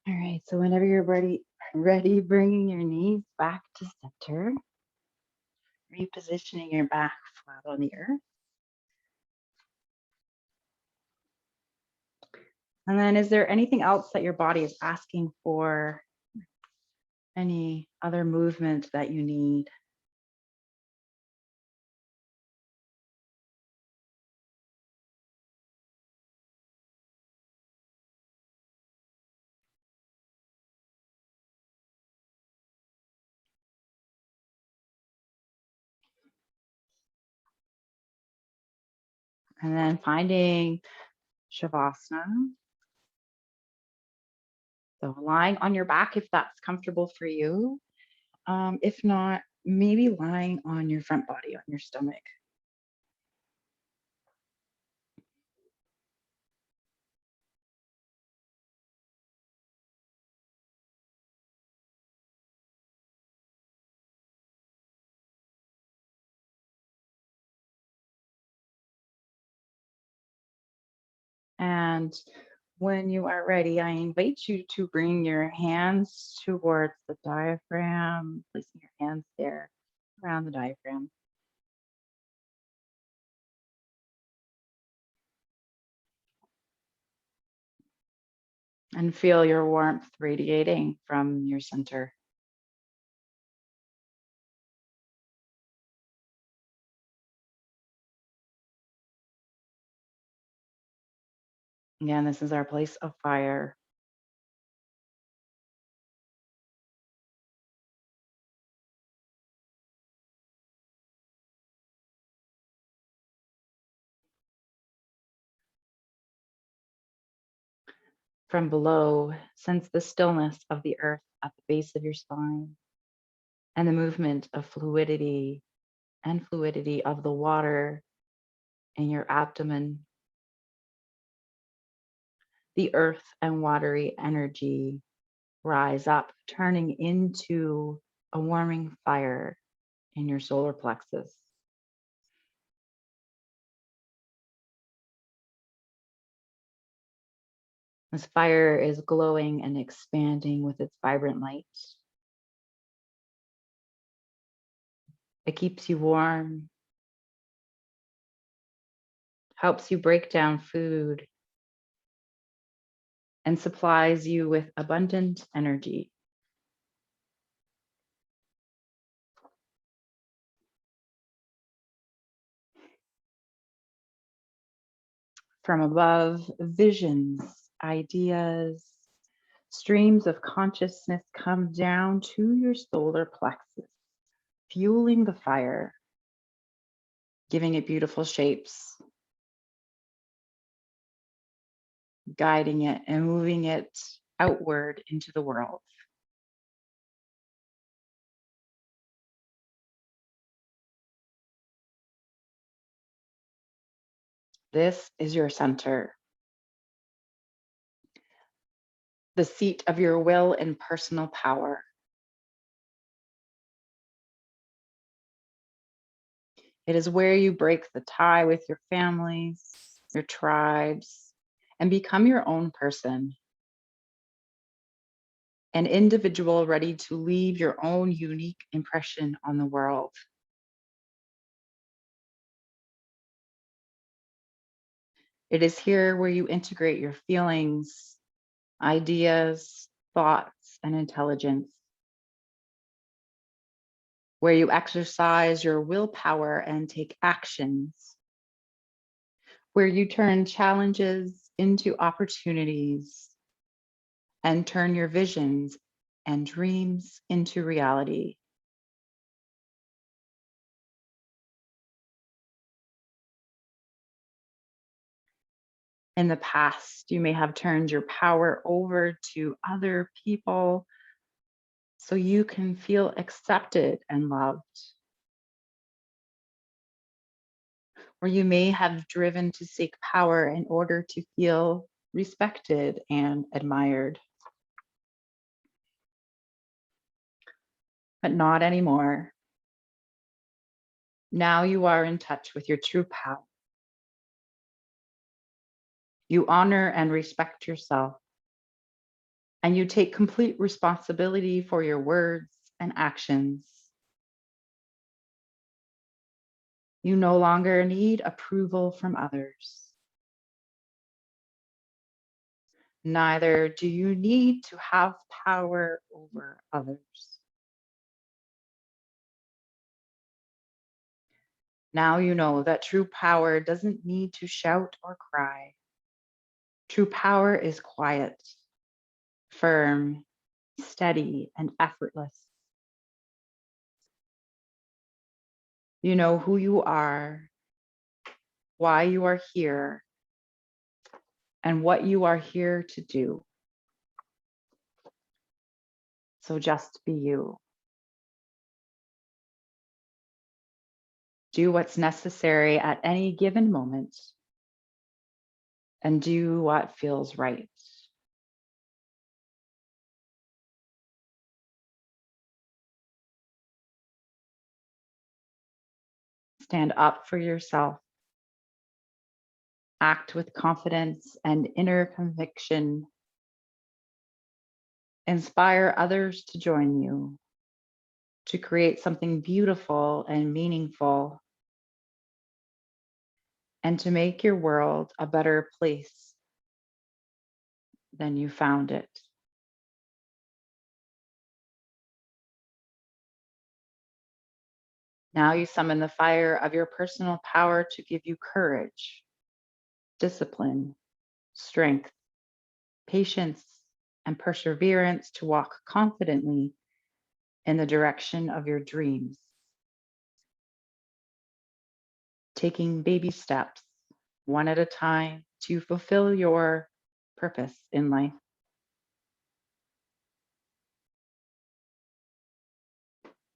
[SPEAKER 1] All right, so whenever you're ready, bringing your knees back to center, repositioning your back flat on the earth. And then is there anything else that your body is asking for? Any other movement that you need? And then finding Shavasana. So lying on your back if that's comfortable for you. If not, maybe lying on your front body, on your stomach. And when you are ready, I invite you to bring your hands towards the diaphragm, placing your hands there around the diaphragm. And feel your warmth radiating from your center. Again, this is our place of fire. From below, sense the stillness of the earth at the base of your spine and the movement of fluidity of the water in your abdomen. The earth and watery energy rise up, turning into a warming fire in your solar plexus. This fire is glowing and expanding with its vibrant light. It keeps you warm, helps you break down food, and supplies you with abundant energy. From above, visions, ideas, streams of consciousness come down to your solar plexus, fueling the fire, giving it beautiful shapes, guiding it and moving it outward into the world. This is your center, the seat of your will and personal power. It is where you break the tie with your families, your tribes, and become your own person, an individual ready to leave your own unique impression on the world. It is here where you integrate your feelings, ideas, thoughts, and intelligence, where you exercise your willpower and take actions, where you turn challenges into opportunities and turn your visions and dreams into reality. In the past, you may have turned your power over to other people so you can feel accepted and loved. Or you may have driven to seek power in order to feel respected and admired. But not anymore. Now you are in touch with your true power. You honor and respect yourself, and you take complete responsibility for your words and actions. You no longer need approval from others. Neither do you need to have power over others. Now you know that true power doesn't need to shout or cry. True power is quiet, firm, steady, and effortless. You know who you are, why you are here, and what you are here to do. So just be you. Do what's necessary at any given moment, and do what feels right. Stand up for yourself. Act with confidence and inner conviction. Inspire others to join you, to create something beautiful and meaningful, and to make your world a better place than you found it. Now you summon the fire of your personal power to give you courage, discipline, strength, patience, and perseverance to walk confidently in the direction of your dreams. Taking baby steps, one at a time, to fulfill your purpose in life.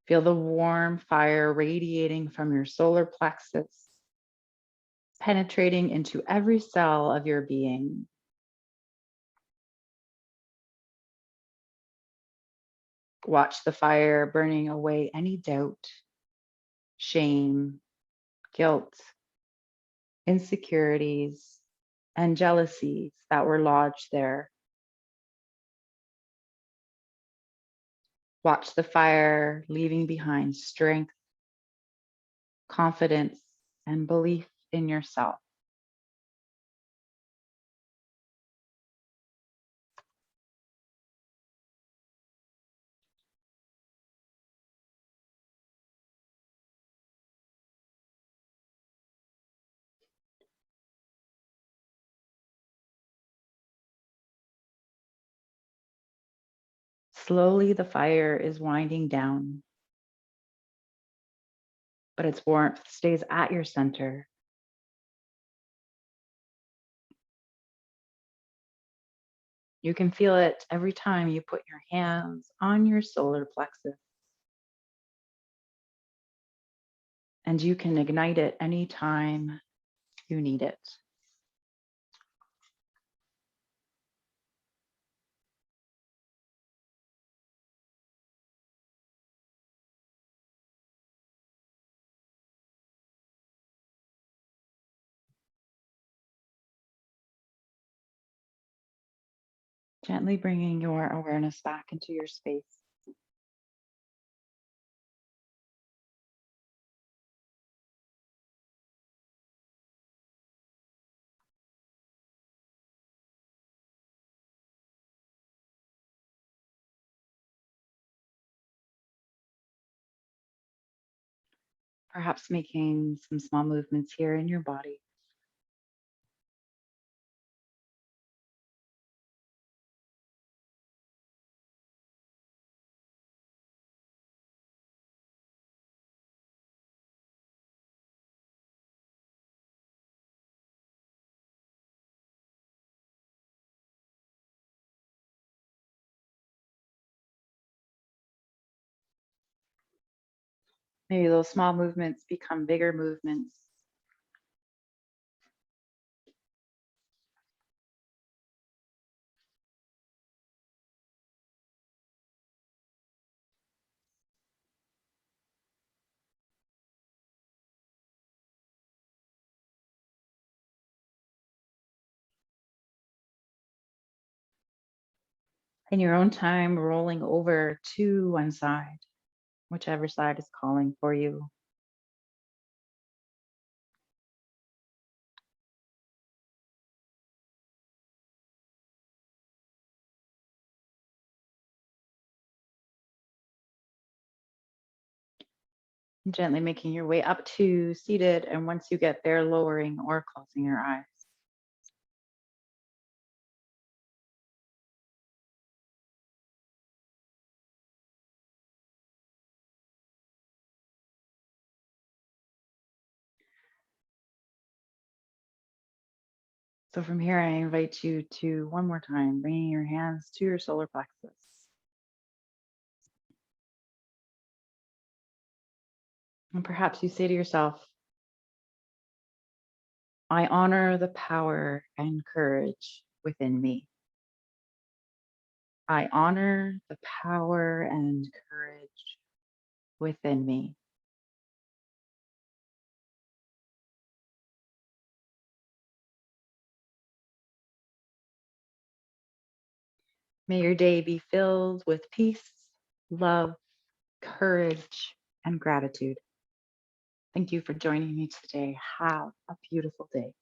[SPEAKER 1] Feel the warm fire radiating from your solar plexus, penetrating into every cell of your being. Watch the fire burning away any doubt, shame, guilt, insecurities, and jealousies that were lodged there. Watch the fire leaving behind strength, confidence, and belief in yourself. Slowly, the fire is winding down, but its warmth stays at your center. You can feel it every time you put your hands on your solar plexus, and you can ignite it anytime you need it. Gently bringing your awareness back into your space. Perhaps making some small movements here in your body. Maybe those small movements become bigger movements. In your own time, rolling over to one side, whichever side is calling for you. Gently making your way up to seated, and once you get there, lowering or closing your eyes. So from here, I invite you to one more time, bringing your hands to your solar plexus. And perhaps you say to yourself, I honor the power and courage within me. I honor the power and courage within me. May your day be filled with peace, love, courage, and gratitude. Thank you for joining me today. Have a beautiful day.